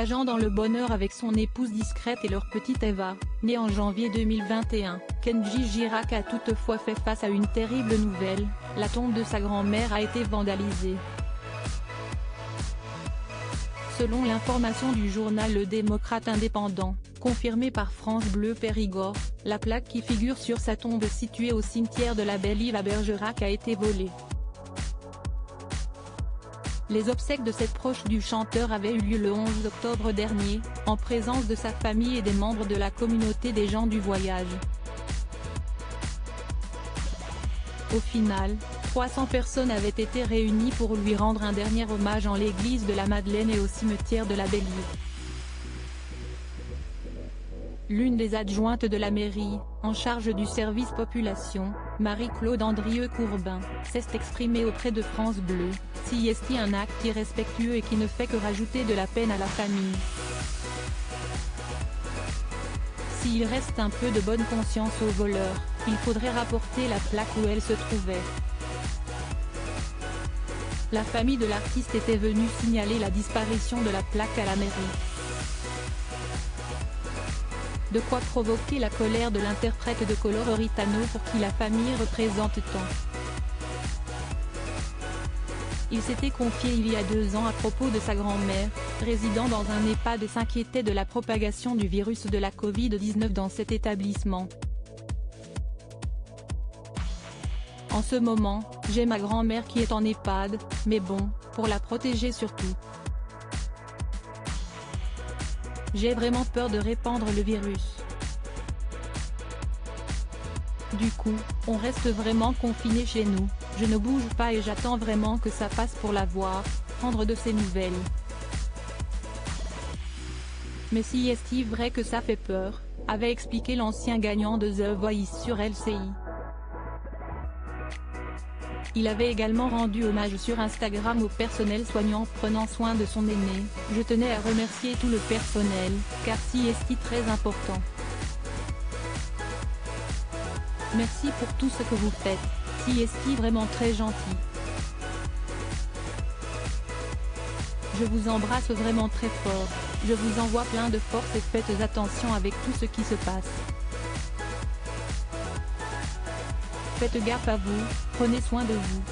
Nageant dans le bonheur avec son épouse discrète et leur petite Eva, née en janvier 2021, Kenji Girac a toutefois fait face à une terrible nouvelle, la tombe de sa grand-mère a été vandalisée. Selon l'information du journal Le Démocrate indépendant, confirmée par France Bleu Périgord, la plaque qui figure sur sa tombe située au cimetière de la Belle-Île à Bergerac a été volée. Les obsèques de cette proche du chanteur avaient eu lieu le 11 octobre dernier, en présence de sa famille et des membres de la communauté des gens du voyage. Au final, 300 personnes avaient été réunies pour lui rendre un dernier hommage en l'église de la Madeleine et au cimetière de la Belle-Île. L'une des adjointes de la mairie, en charge du service population, Marie-Claude Andrieux-Courbin, s'est exprimée auprès de France Bleu, c'est un acte irrespectueux et qui ne fait que rajouter de la peine à la famille. S'il reste un peu de bonne conscience aux voleurs, il faudrait rapporter la plaque où elle se trouvait. La famille de l'artiste était venue signaler la disparition de la plaque à la mairie. De quoi provoquer la colère de l'interprète de Coloritano pour qui la famille représente tant. Il s'était confié il y a 2 ans à propos de sa grand-mère, résidant dans un EHPAD et s'inquiétait de la propagation du virus de la Covid-19 dans cet établissement. En ce moment, j'ai ma grand-mère qui est en EHPAD, mais bon, pour la protéger surtout. J'ai vraiment peur de répandre le virus. Du coup, on reste vraiment confiné chez nous, je ne bouge pas et j'attends vraiment que ça passe pour la voir, prendre de ses nouvelles. Mais si est-il vrai que ça fait peur, avait expliqué l'ancien gagnant de The Voice sur LCI. Il avait également rendu hommage sur Instagram au personnel soignant prenant soin de son aîné. Je tenais à remercier tout le personnel, car c'est très important. Merci pour tout ce que vous faites, c'est vraiment très gentil. Je vous embrasse vraiment très fort, je vous envoie plein de force et faites attention avec tout ce qui se passe. Faites gaffe à vous, prenez soin de vous.